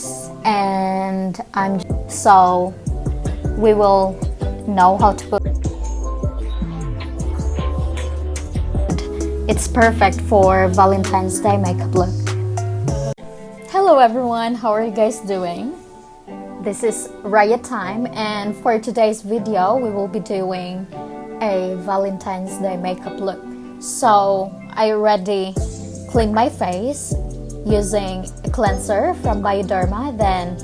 face, and so we will know how to put. It's perfect for Valentine's Day makeup look. Hello everyone, how are you guys doing? This is Raya time, and for today's video we will be doing a Valentine's Day makeup look. So I already cleaned my face using a cleanser from Bioderma. Then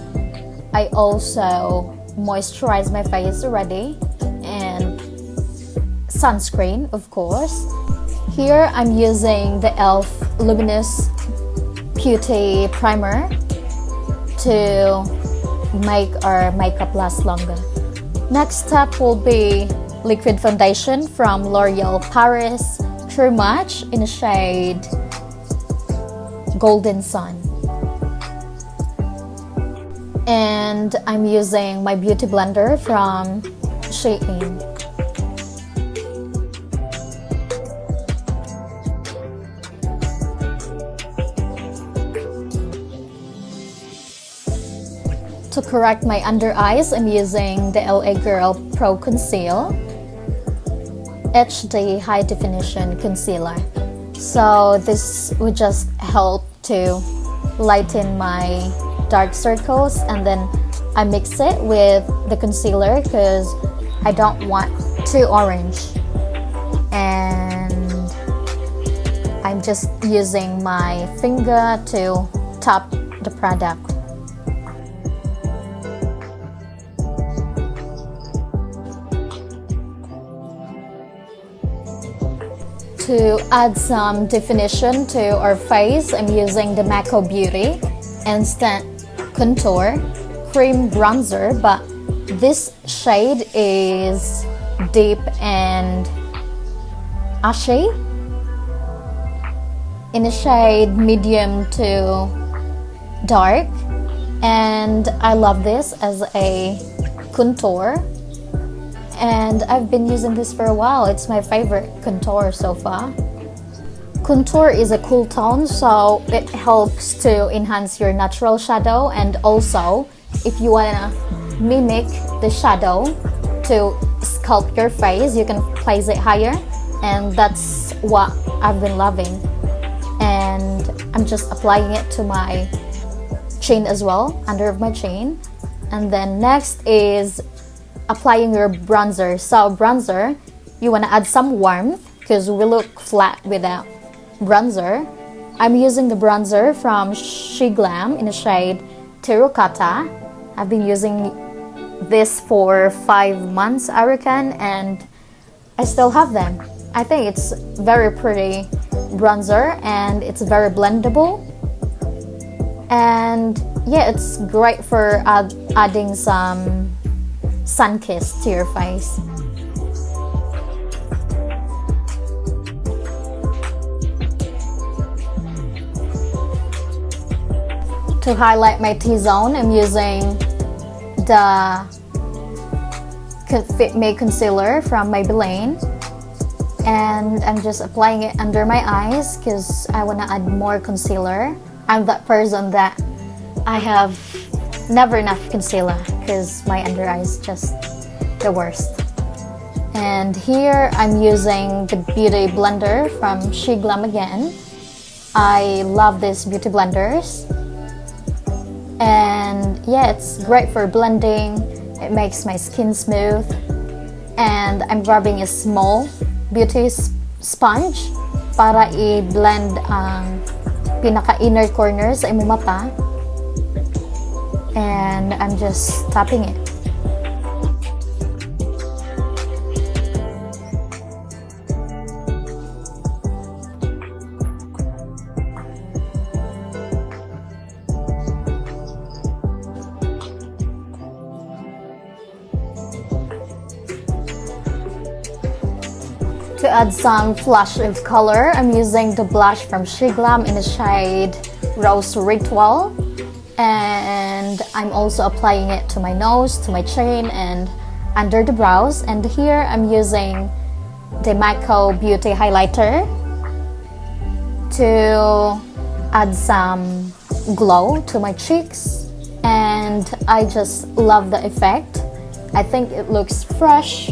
I also moisturized my face already, and sunscreen of course. Here I'm using the e.l.f. Luminous Beauty Primer to make our makeup last longer. Next step will be liquid foundation from L'Oreal Paris True Match in the shade Golden Sun. And I'm using my beauty blender from Shein. To correct my under eyes, I'm using the LA Girl Pro Conceal HD High Definition Concealer. So this would just help to lighten my dark circles, and then I mix it with the concealer because I don't want too orange. And I'm just using my finger to tap the product. To add some definition to our face, I'm using the Mako Beauty Instant Contour Cream Bronzer, but this shade is deep and ashy in a shade medium to dark, and I love this as a contour. And I've been using this for a while. It's my favorite contour so far. Contour is a cool tone, so it helps to enhance your natural shadow, and also if you wanna mimic the shadow to sculpt your face, you can place it higher, and that's what I've been loving. And I'm just applying it to my chin as well, under of my chin. And then next is applying your bronzer. So bronzer, you want to add some warmth because we look flat without bronzer. I'm using the bronzer from She Glam in the shade Terracotta. I've been using this for 5 months, I reckon, and I still have them. I think it's very pretty bronzer, and it's very blendable. And yeah, it's great for adding some sun kiss to your face. To highlight my T-zone, I'm using the Fit Me Concealer from Maybelline, and I'm just applying it under my eyes because I want to add more concealer. I'm that person that I have never enough concealer because my under eye is just the worst. And here I'm using the beauty blender from She Glam again. I love these beauty blenders, and yeah, it's great for blending. It makes my skin smooth. And I'm grabbing a small beauty sponge para i-blend ang pinaka inner corner sa imong mata. And I'm just tapping it. To add some flash of color, I'm using the blush from She Glam in the shade Rose Ritual. And I'm also applying it to my nose, to my chin, and under the brows. And here I'm using the Mako Beauty Highlighter to add some glow to my cheeks. and I just love the effect. I think it looks fresh,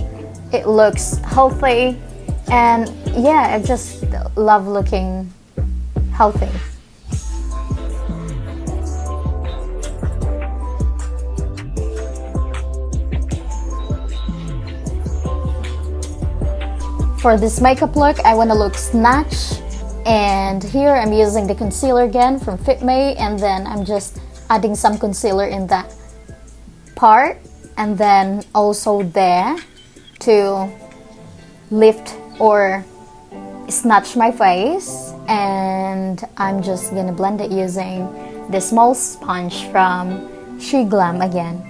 it looks healthy, and yeah, I just love looking healthy. For this makeup look, I want to look snatch, and here I'm using the concealer again from Fit Me, and then I'm just adding some concealer in that part, and then also there to lift or snatch my face, and I'm just gonna blend it using the small sponge from She Glam again.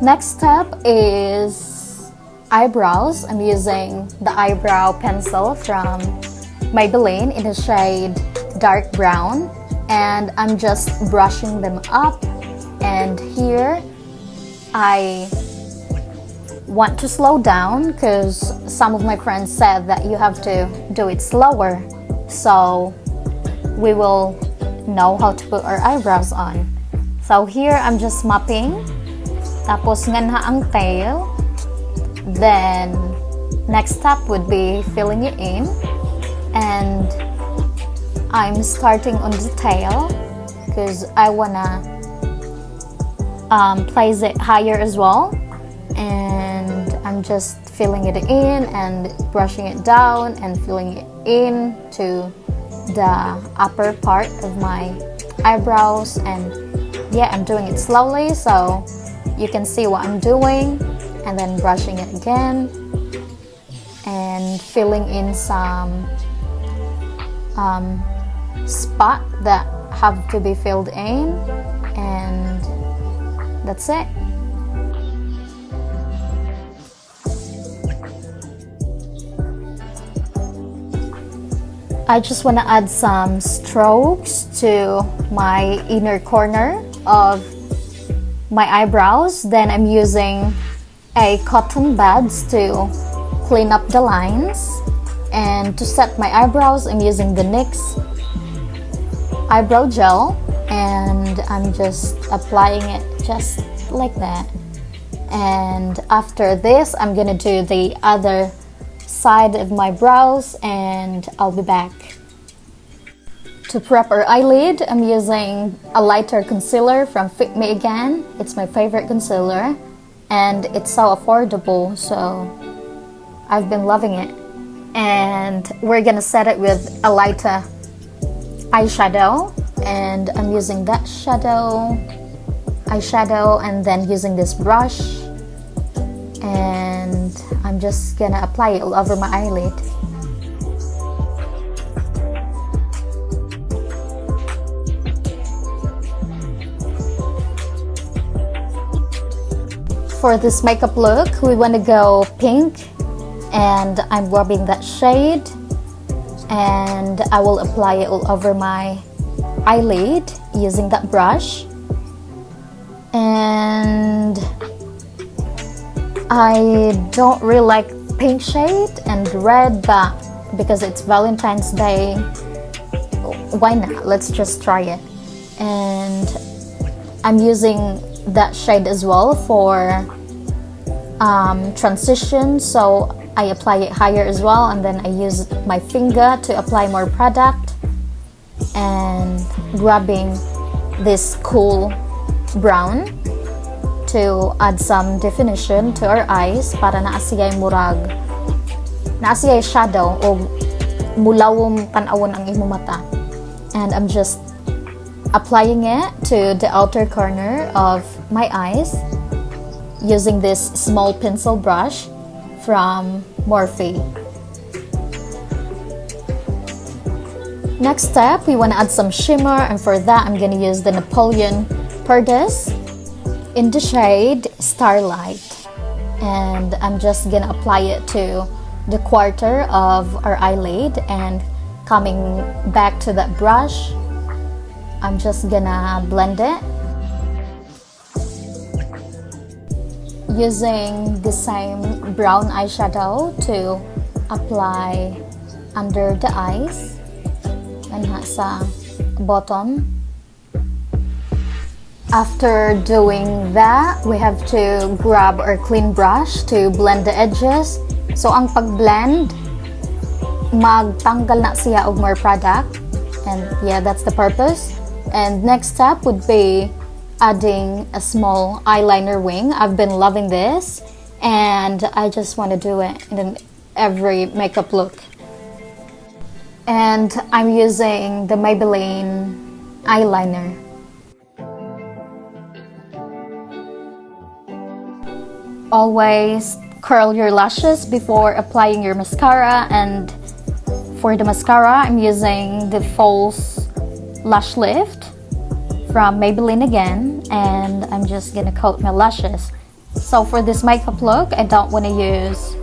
Next step is eyebrows. I'm using the Eyebrow Pencil from Maybelline in the shade dark brown, and I'm just brushing them up. And here I want to slow down because some of my friends said that you have to do it slower, so we will know how to put our eyebrows on. So here I'm just mopping, tapos nganha ang tail. Then next step would be filling it in, and I'm starting on the tail because I wanna place it higher as well, and I'm just filling it in and brushing it down and filling it in to the upper part of my eyebrows. And yeah, I'm doing it slowly so you can see what I'm doing, and then brushing it again and filling in some spot that have to be filled in, and that's it. I just want to add some strokes to my inner corner of my eyebrows. Then I'm using a cotton buds to clean up the lines, and to set my eyebrows I'm using the NYX Eyebrow Gel, and I'm just applying it just like that. And after this I'm gonna do the other side of my brows, and I'll be back. To prep our eyelid, I'm using a lighter concealer from Fit Me again. It's my favorite concealer, and it's so affordable, so I've been loving it. And we're gonna set it with a lighter eyeshadow, and I'm using that eyeshadow, and then using this brush, and I'm just gonna apply it all over my eyelid. For this makeup look, we want to go pink, and I'm rubbing that shade, and I will apply it all over my eyelid using that brush. And I don't really like pink shade and red, but because it's Valentine's Day, why not? Let's just try it. And I'm using that shade as well for transition, so I apply it higher as well, and then I use my finger to apply more product, and grabbing this cool brown to add some definition to our eyes para naa siya'y murag, naa siya'y shadow o mulawom tan-awon ang imong mata. And I'm just applying it to the outer corner of my eyes using this small pencil brush from Morphe. Next step, we want to add some shimmer, and for that I'm going to use the Napoleon Perdis in the shade Starlight, and I'm just going to apply it to the quarter of our eyelid, and coming back to that brush, I'm just gonna blend it using the same brown eyeshadow to apply under the eyes and sa bottom. After doing that, we have to grab our clean brush to blend the edges. So ang pag-blend, magtanggal na siya og more product, and yeah, that's the purpose. And next step would be adding a small eyeliner wing. I've been loving this, and I just want to do it in every makeup look. And I'm using the Maybelline eyeliner. Always curl your lashes before applying your mascara, and for the mascara, I'm using the false lash lift from Maybelline again, and I'm just gonna coat my lashes. So for this makeup look, I don't want to use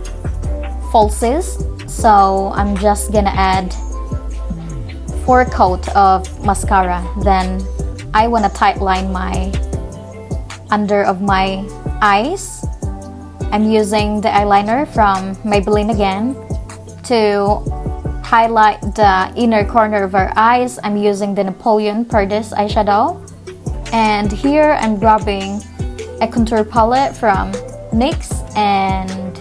falsies, so I'm just gonna add 4 coat of mascara. Then I want to tightline my under of my eyes. I'm using the eyeliner from Maybelline again. To highlight the inner corner of our eyes, I'm using the Napoleon Perdis eyeshadow. And here I'm grabbing a contour palette from NYX, and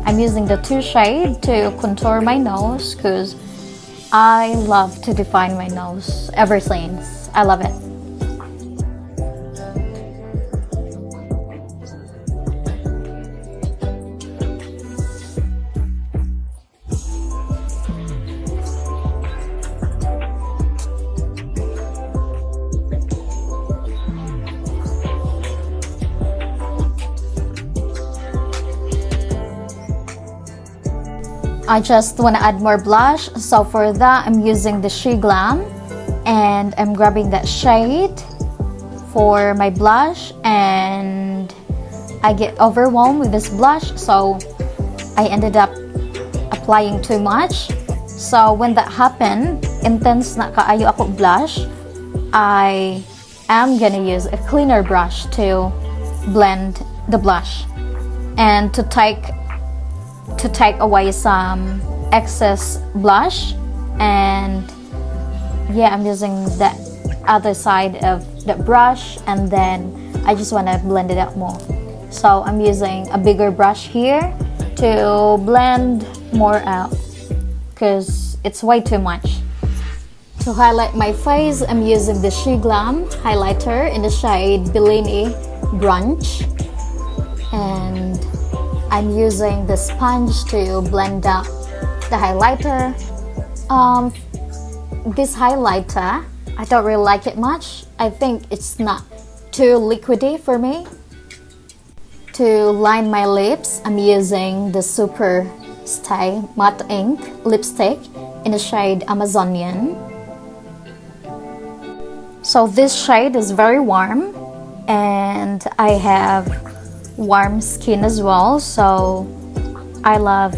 I'm using the 2 shade to contour my nose, because I love to define my nose ever since. I love it. I just want to add more blush, so for that I'm using the She Glam, and I'm grabbing that shade for my blush, and I get overwhelmed with this blush, so I ended up applying too much. So when that happened, intense na kaayo ako blush, I am gonna use a cleaner brush to blend the blush and to take away some excess blush. And yeah, I'm using the other side of the brush, and then I just want to blend it out more. So I'm using a bigger brush here to blend more out, because it's way too much. To highlight my face, I'm using the She Glam highlighter in the shade Bellini Brunch, and I'm using the sponge to blend out the highlighter. This highlighter, I don't really like it much. I think it's not too liquidy for me. To line my lips, I'm using the Super Stay Matte Ink lipstick in the shade Amazonian. So this shade is very warm, and I have warm skin as well, so I love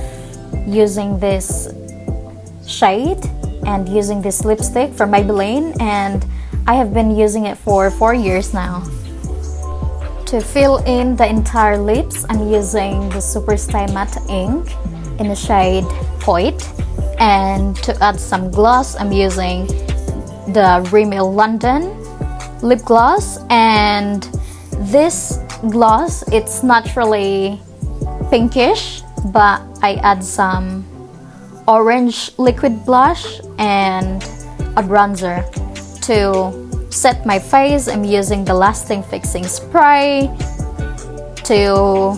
using this shade and using this lipstick from Maybelline, and I have been using it for 4 years now. To fill in the entire lips, I'm using the Superstay Matte Ink in the shade Poit, and to add some gloss, I'm using the Rimmel London lip gloss. And this gloss, it's naturally pinkish, but I add some orange liquid blush and a bronzer. To set my face, I'm using the Lasting Fixing Spray to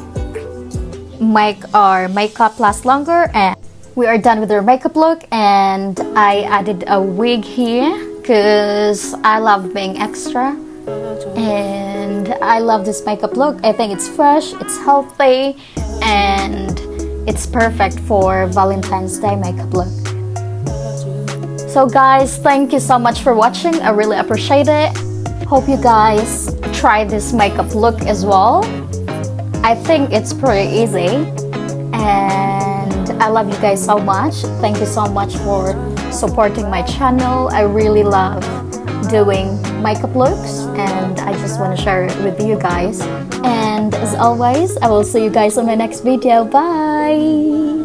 make our makeup last longer. And we are done with our makeup look, and I added a wig here because I love being extra. And I love this makeup look. I think it's fresh, it's healthy, and it's perfect for Valentine's Day makeup look. So guys, thank you so much for watching. I really appreciate it. Hope you guys try this makeup look as well. I think it's pretty easy, and I love you guys so much. Thank you so much for supporting my channel. I really love doing makeup looks, and I just want to share it with you guys. And as always, I will see you guys on my next video. Bye!